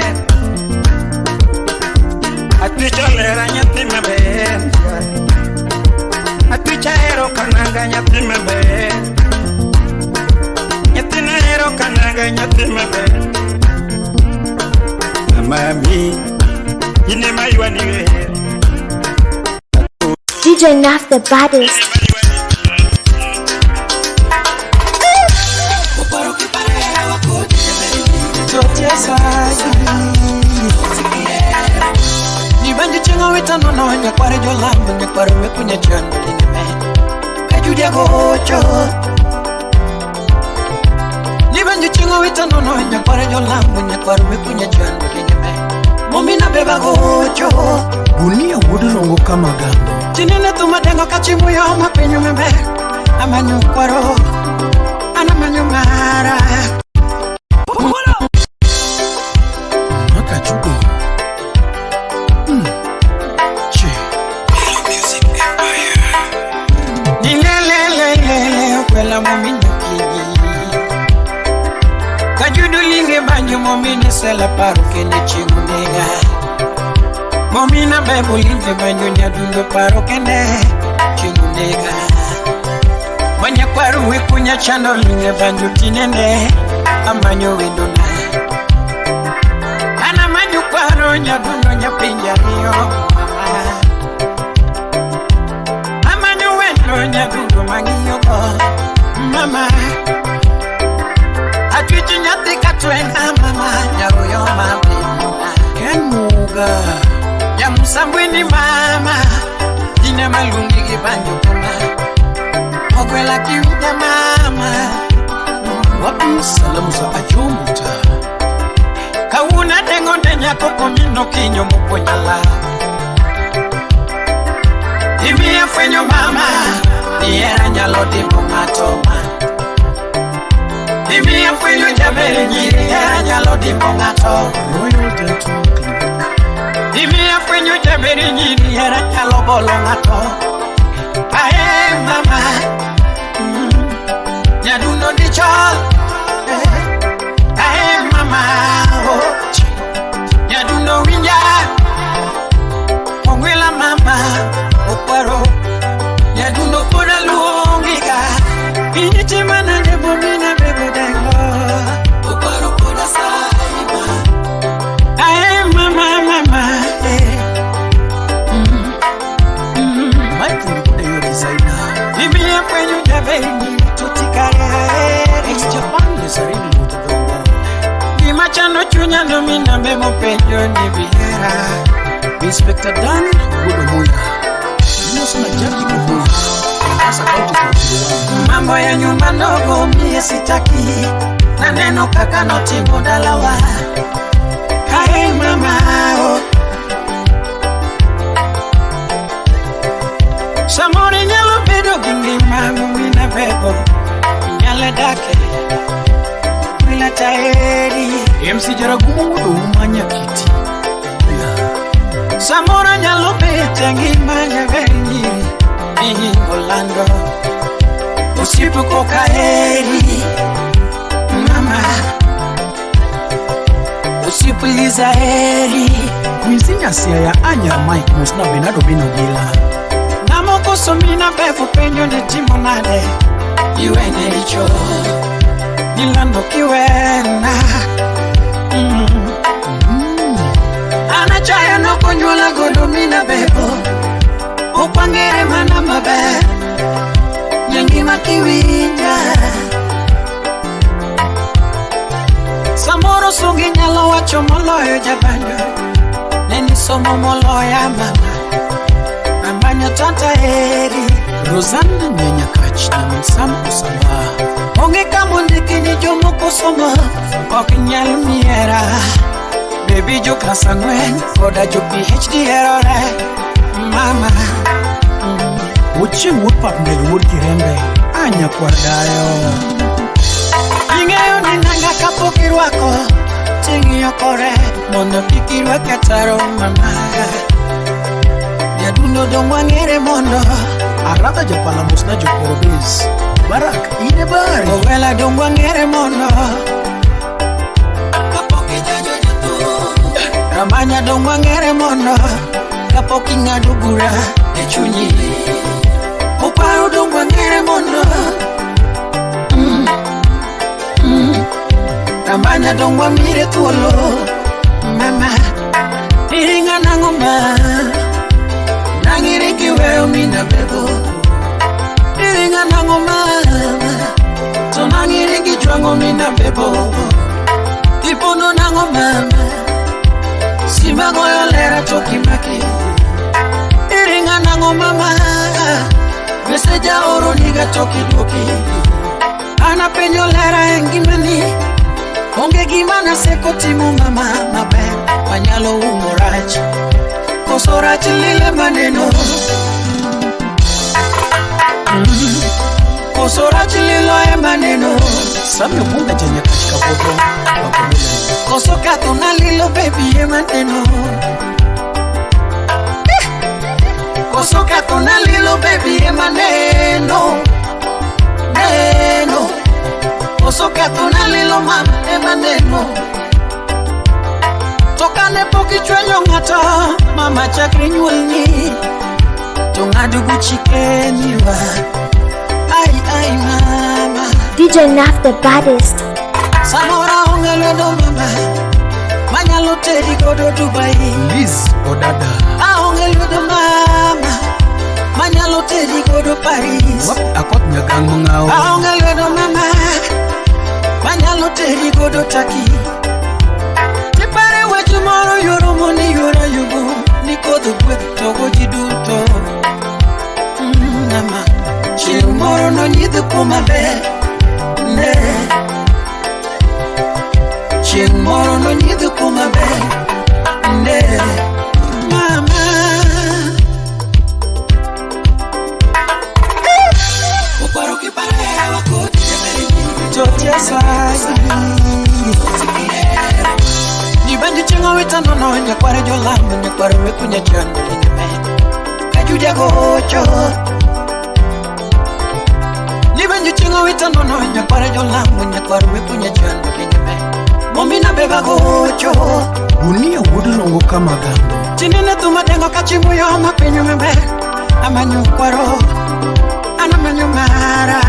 Aticha lera nyapima be. Aticha ero kananga nyapima be. Nyatina ero kananga nyapima be. Mami, ine maiwa niwe. DJ Naph the baddest. Nibanji chenga wita nono nyakware jolambo nyakware wekunya chando kineme kajudia gocho. Nibanji chenga wita nono nyakware jolambo nyakware wekunya chando kineme momina beba gocho. Gunia wudulongo kama gando Chinene tumadengo kachimu yo mapenyo mebe amanyo kwaro anamanyo mara Makachugo Kwela momino kini Kajudu linge banyo momine sela paro kene chingu nega Momina bebo linge banyo nyadundo paro kene chingu nega Manya kwaru wekunya chando linge banyo tinene Amanyo wendona Ana manyo kwaro nyadundo nyapinja niyo Amanyo wendo nyadundo mangiyo Mama Atwiti nyati katwena mama Nyaruyo mabina Kenuga Ya musambweni mama Dine malungi kibanyo kuna Ogwela kiwida mama Wapi salamu za ajumuta Kawuna dengonde nyako komino kinyo mukonyala Imi ya fwenyo mama Niera nyalo dimbo matoma Imi ya fwenyo jabere nyiri Niera nyalo dimbo ngato Royal Dental Clinic Imi ya fwenyo jabere nyiri Niera nyalo bolo ngato Ae mama Nyaduno di chol Ae mama Nyaduno winja Mongwela mama Okwaro Nyaduno pura luongiga Initi mana nebo mina bebo dengo Okwaro pura saima Ae mama mama Michael Mbude yo designer Imi ya kwenye jabeni tutikare Ex Japan lesarini Odongo Imachano chunya nomina bebo pejo ni bihera Inspector Dan Wodomoya Inosuna Jackie Kubuya Asa County Council Mambo ya nyumba ndogo mie sitaki Na neno kaka notimo dalawa Hai mama Samori nyalo bedo gingi mamu mina bebo Nyale dake eri MC Jaragumu umanya kiti Samora nyalo bete ngimanya venyi Orlando Usipu koka eri Mama Usipu liza eri Mwizinya siya ya anya Mike Musna Benado Binogila Namoko somina befu penyo ne timonade Iwene icho Nilando kiwena Anachaya no konyola godomina bebo Upangere mana mabe Nyangima kiwinja Samoro sungi nyalo wacho moloyo Javan Neni somo moloya mama Ambanya tanta eri Rosanna nyenya kach na minsamu samba Onge kamundiki ni jomo kusoma Okinyal miera Baby jo klasa ngwen Koda jo PhD erore Mama Uchi wupap nel wud kirembe Anya kwardayo Ingeyo ninanga kapo kirwako Tingi yokore Mono kikirwa kataro mama Yadundo dongwa ngere mondo Arada japala musna jo korobis Barak ine bari Owela dongwa ngere mondo Ramanya dongwa ngere mondo Kapoki ngadugura Echunyi Uparo dongwa ngere mondo Ramanya dongwa mire tuolo Mama Iringa nangoma Nangiri kiweo mina bebo Iringa nangoma Tonangiri kichwango mina bebo Ipono nangoma Simba goyo lera toki maki Iringa nango mama Meseja oro niga toki doki Ana penyo lera engimani Onge gimana seko timu mama mabe Panyalo umoraji Kosoraji lile maneno Kosoraji lilo maneno Samyo munga janya kachika bodo Kosoka tuna lilo baby maneno Kosoka tuna lilo baby maneno Neno Kosoka tuna lilo mama maneno Toka nepo kichwenyo ngata Mama chakri nyulni Tungadu guchikeniwa Ai mama DJ Naph the baddest. Samora ongeledo mama Manyalo teri godo Dubai Liz Odada Ongeledo mama Manyalo teri godo Paris Wap akot nyagang mungao Ongeledo mama Manyalo teri godo Taki Tipare wachumoro yoro moni yora yugo Nikodo kwet togo jiduto Nama Chirumoro no nyidu kumabe Ne Ching moro no nyidu kumabe Ne Mama Uparo kipare wakuti Totia sai Nibendi chingo wita nono Nyakware jolamu Nyakware wekunya chando Linyame Kajuja gocho Nibendi chingo wita nono Nyakware jolamu Nyakware wekunya chando Linyame Momina beba gocho Unia wudulongo kama gando Chinene tumadengo kachimu yoma penyu mebe Amanyu kwaro Anamanyu mara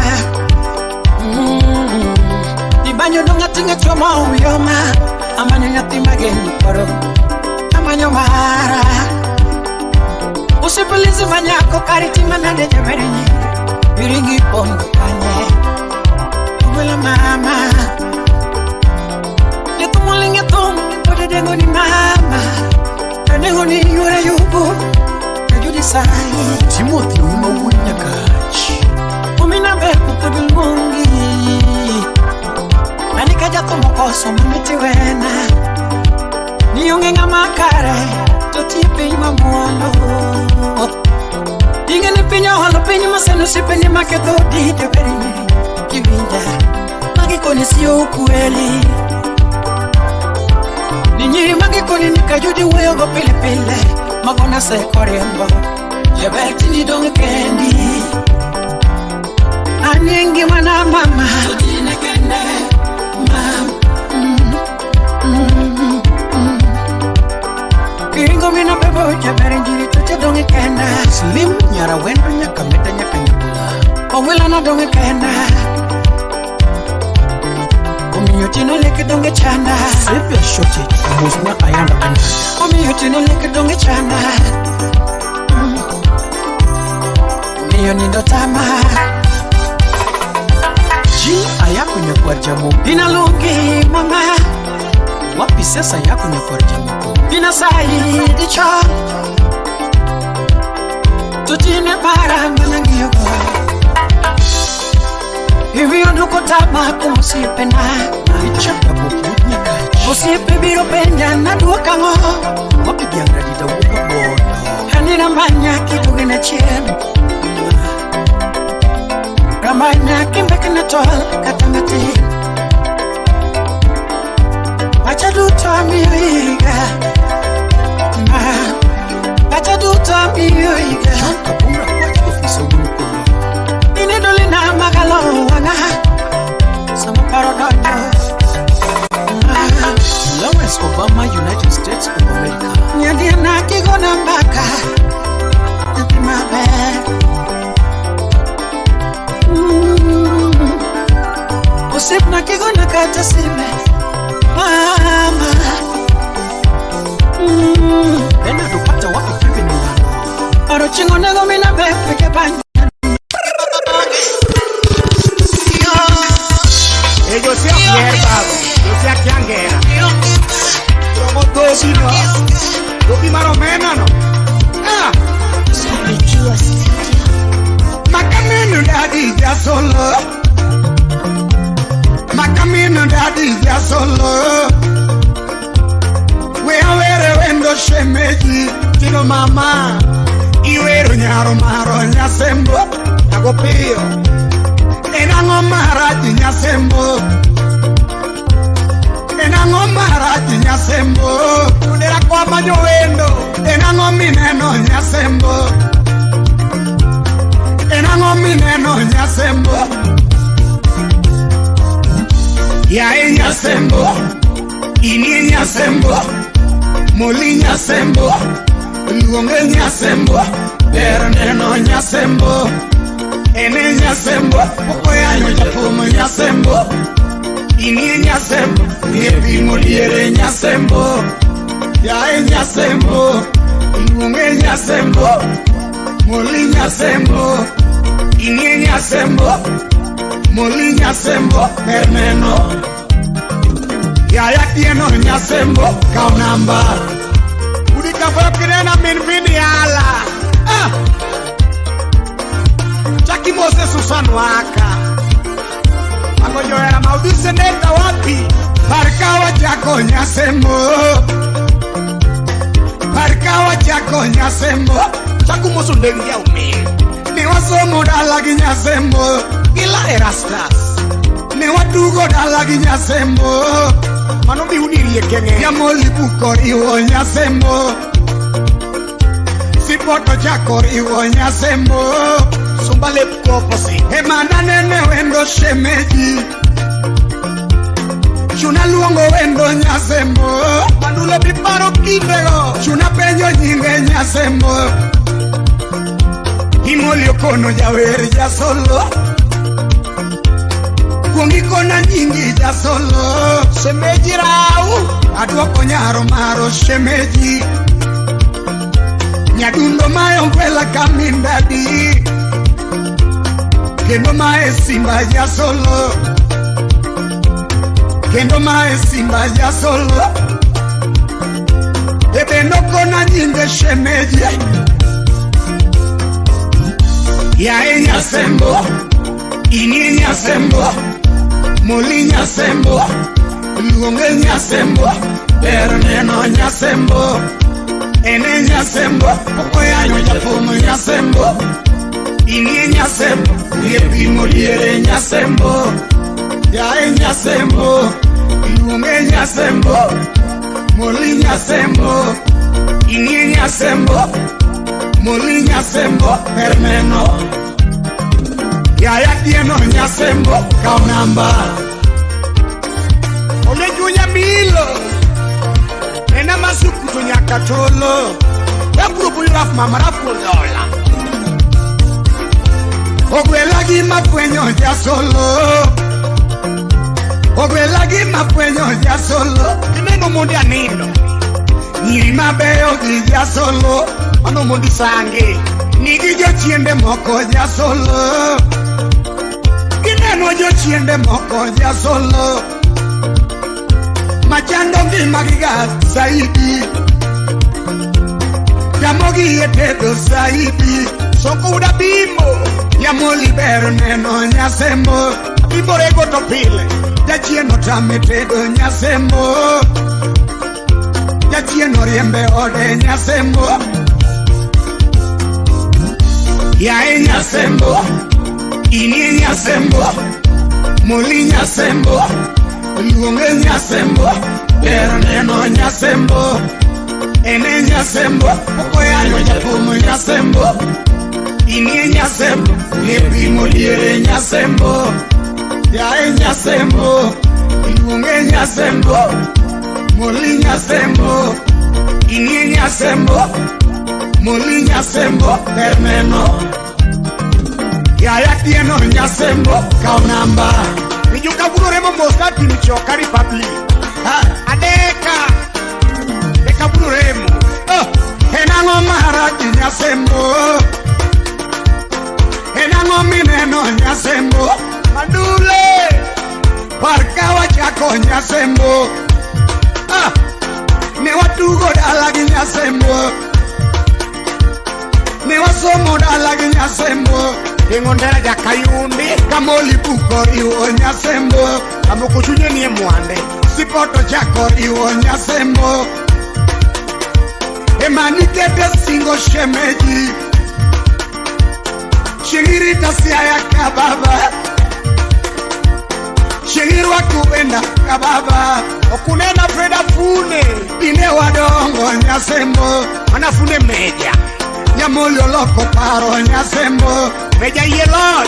Nibanyo donga tinga choma uyoma Amanyu nyati mageni kwaro Amanyu mara Usipulizi manyako kariti manade jaberenye Biringi pondo kanye Ubela mama Mulinga tom, pode dengo ni mama, dengo ni yura yubo, kajudi sai. Timothy uno wunya kachi, umina beku kudulungi. Nani kaja tomo koso mimiti wena, niyonge ngamakare, totipe ima muolo. Dinge ni pinya holo pinya masenu si pinya maketo di deberi kivinja, magiko ni siyo ukweli. Ninyiri magi koni nikajudi weyo go pile pile magona se korembo jebeti ni donge kendi aningi mana mama sotine kende mama Kiringo mina bebo jabere njiri tute donge kenda Slim nyara wendo nyaka meta nyaka nyabula Owila na donge kenda Omiyo tino leke donge chanda Sepe shoti Musna ayanda kanda Omiyo tino leke donge chanda Omiyo nindo tama Ji ayako nyakwa jamu Dina lungi mama Wapi sasa yako nyakwa jamu Dina sayi dicho Tutine para manangi yoko Hivi onduko tama kumusipe na Ichaka bukunya kachi Musipe biro penya na duwaka ngo Wapi dianga dida wuka bono Hani ramanya kiduge na chiem Ramanya kimbeke na tol katamati Wacha duto amiriga Wacha duto amiriga Shonka bunga wacha ofisa wuko Inidoli na magalo wanga Sama parodojo Lawrence Obama, United States of America Nyadia na kigo na mbaka Nati mabe Usip na kigo na kata sime Mama Ena dupata wako pipi ni wano Aro chingo nego mina bepe ke banya Yo sea mierda, yo sea kiangera. Como todos no. Tú más o menos no. Macamino daddy ya solo. Macamino daddy ya solo. We awere wendo shemeji tino mama. Iwero nyaro maro nyasembo. Nago pio. Enango marati nyasembo Enango marati nyasembo Udera kwa manyo wendo Enango mineno nyasembo Enango mineno nyasembo Yae nyasembo Ini nyasembo Moli nyasembo Luonge nyasembo Berneno nyasembo Ene nyasembo, okoyanyo jafumo nyasembo Ini nyasembo, yebi moliere nyasembo Yae nyasembo, iunge nyasembo Moli nyasembo, ini nyasembo Moli nyasembo, permeno Yaya tieno nyasembo, kaunamba Udika kirena minfini ala Jackie Moses Susan waka Ako yo era maudise neta wapi Parkawa jako nyasembo Parkawa jako nyasembo Chaku mosu ndengi ya ume Ni wasomo dalagi nyasembo Gila erastas Ni wadugo dalagi nyasembo Mano mi unirie kenge Ya moli bukor iwo nyasembo Sipoto jakor iwo nyasembo Sumbale koposi Emana nene wendo shemeji Shuna luongo wendo nyasembo Manule piparo kibego Shuna penyo nyinge nyasembo Imolio kono jawer ya solo Kuongi kona nyingi ya solo Shemeji rau Aduoko nyaro maro shemeji Nyadundo mayo mpela kamindadi Kendo mae simba ya solo Kendo mae simba ya solo Ebe no kona nyinge shemeji Yae nyasembo Ini nyasembo Moli nyasembo Luonge nyasembo Berneno nyasembo Ene nyasembo Okoyanyo jafumo nyasembo Ini nyasembo Yebi moliere nyasembo Yae nyasembo Luonge nyasembo Molinya sembo, ininya sembo, molinya sembo, permeno. Yaya tieno nya sembo, kaunamba. Ole junya milo, ena masuku to nyakatolo. Yakubu yuraf mamarafu lola. Ogwelagi mapwenyo ya solo. Ogwelagi mapwenyo ya solo. Ineno mundi anino. Niri mabeo gi ya solo. Ano mundi sange. Nigi jo chiende moko ya solo. Ineno jo chiende moko ya solo. Machando ngi magiga zaidi. Jamogi yetedo zaidi. Soko uda bimbo. Yamo libero neno nyasembo. Bimbo rego topile. Jachieno tametedo nyasembo. Jachieno riembe ode nyasembo. Yae nyasembo. Ini nyasembo. Muli nyasembo. Luonge nyasembo. Pero neno nyasembo. Ene nyasembo. Okoyanyo japumu nyasembo. Ini nyasembo. Lepimo liere nyasembo. Yae nyasembo. Luonge nyasembo. Moli nyasembo. Ini nyasembo. Moli nyasembo. Permeno. Yaya tieno nyasembo. Kaunamba. Nijuka bururemo mosta timichoka republic. Adeka. Deka bururemo. Enango maharaji nyasembo. Enango mineno nyasembo. Madule. Parkawa chako nyasembo. Ne watugo dalagi nyasembo. Ne wasomo dalagi nyasembo. Ingondera jakayundi. Kamoli buko iwo nyasembo. Amukuchunye niye mwande. Sipoto chako iwo nyasembo. Emanitete singo shemeji. Shingirita siya kababa. Shingirwa kuenda kababa. Okunena Freda fune. Ine wadongo nyasembo. Manafune meja. Nyamulio loko paro nyasembo. Meja yeloj.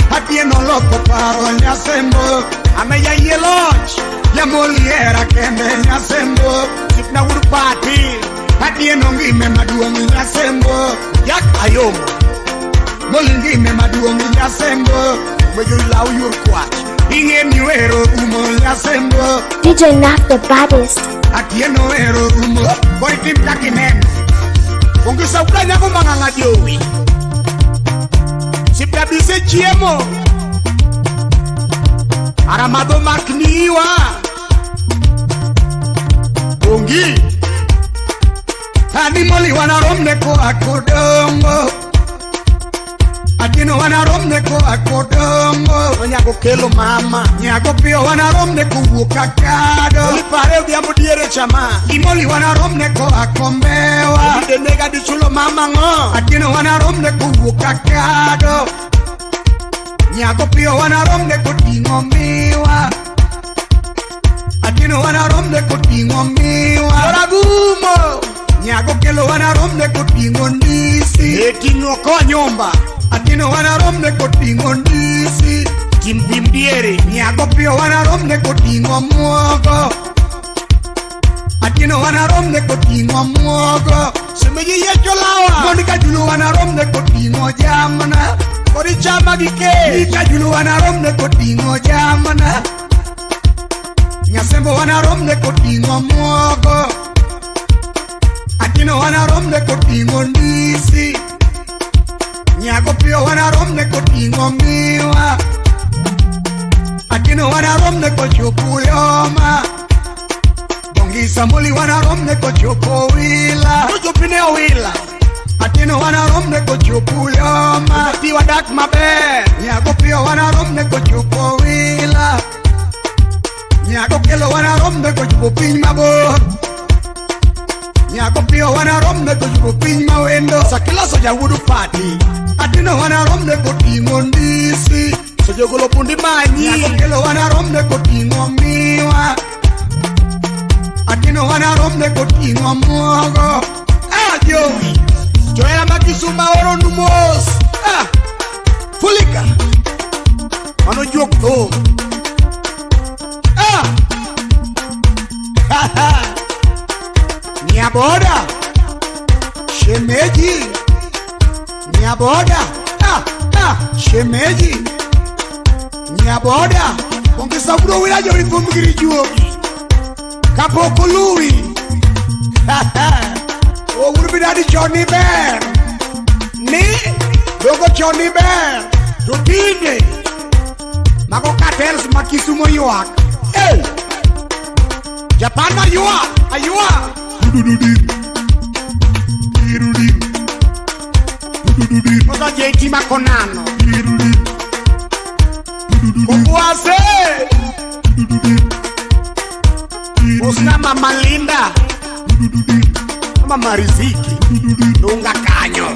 Hatieno loko paro nyasembo. Ameja yeloj. Nyamuliera kende nyasembo. Sipna urupati. Hatieno ngime maduongi nyasembo. Yak ayomo. Molingime maduongi nyasembo. Mejo ilau yurkwach. Inge miwero umo nyasembo. DJ Naph the baddest. Atieno ero umo. Boy tim takineno. Ungisa ukanya kumanganga jowi. Sipabise chiemo. Aramado makniwa. Ungi. Animali wanaromne ko akodongo. Atino wanaromne ko akodongo. Nyago kelo mama. Nyago pio wanaromne ko wukakado. Lipare vya mudiere chama. Imoli wanaromne ko akombewa. Nega di chulo mama ngo. Atino wanaromne ko wukakado. Nyago pio wanaromne ko tingomiwa. Atino wanaromne ko tingomiwa. Yoragumo. Nyago kelo wanaromne ko tingondisi. Etino ko nyomba. Atino wanaromne ko tingondisi. Kimpimdiere. Nyago pio wanaromne ko tingomuogo. Atino wanaromne ko tingomuogo. Semeji yecho lawa. Monika julu wanaromne ko tingo jamana. Kori chama dike. Nika julu wanaromne ko tingo jamana. Nyasembo wanaromne ko tingomuogo. Atino wanaromne ko tingondisi. Nyago pio wanaromne ko tingomiwa. Atino wanaromne ko chukuyoma. Bongisa muli wanaromne ko chukowila. Chupine wila. Atino wanaromne ko chukuyoma. Tiwa dak mabe. Nyago pio wanaromne ko chukowila. Nyago kelo wanaromne ko chupin mabor. Nyago pio wanaromne ko chupin mawendo. Sakila soja wudu party. Atino wanaromne ko tingondisi. Sojogolo pundi manyi. Nyago kelo wanaromne ko tingomiwa. Atino Gino wana romne kotingo muogo. Joey. Joela makisuma oro numos. Fulika. Mano joke to. Niaboda. Shemeji. Niaboda. Shemeji. Niaboda. Ongeza bro wila Joey fumgiri juogi. Kapoko Louis. Oh, would be daddy Johnny Bear. Ni, dogo Johnny Bear. Tutinde. Mako cartels makisumo yuak. Hey. Japan ma yuak. Ayua. Moto JT makonano. Kukuase. Usna mama Linda. Mama Riziki. Lunga kanyo.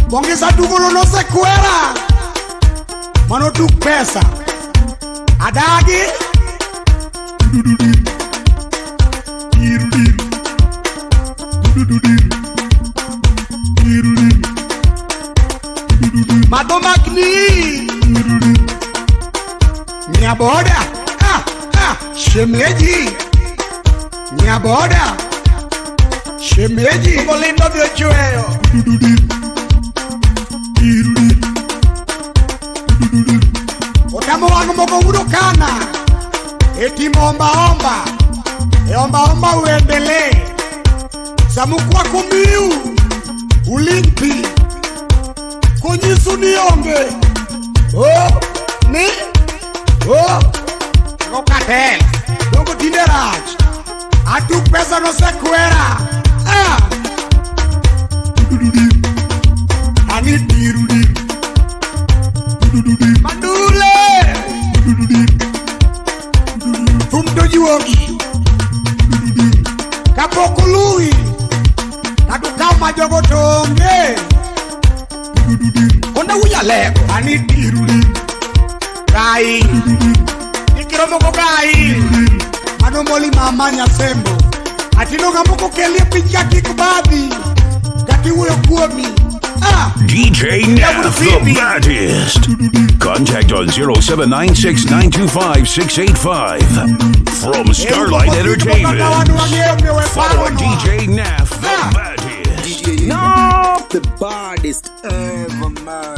Bongeza dugolo no sequera. Mano duk pesa. Adagi. Madomagni. Niaboda. Shemeji. Niaboda. Shemeji. Molindo vyo chueo. Otamo wangu moko urokana. Eti momba omba. Omba omba uendele. Samukwa kumiu. Ulimpi. Kunyisu nionge. Oh. Ni. Oh. Nokatel. Dongo tinderaj. Atu pesa no sequera. Ani dirudi. Mandule. Fumdo juogi. Kapoko Louis. Kadukama jogo tonge. Konda uya lego. Ani dirudi. Gai. Ikiromo ko gai. Ano moli mama nyasembo. Atino gamoko kelia picha kikubadi. Kati uyo kuomi. DJ Naph, the baddest. Contact on 0796-925-685. From Starlight Entertainment. Follow DJ Naph, the baddest. DJ Naph, the baddest ever, man.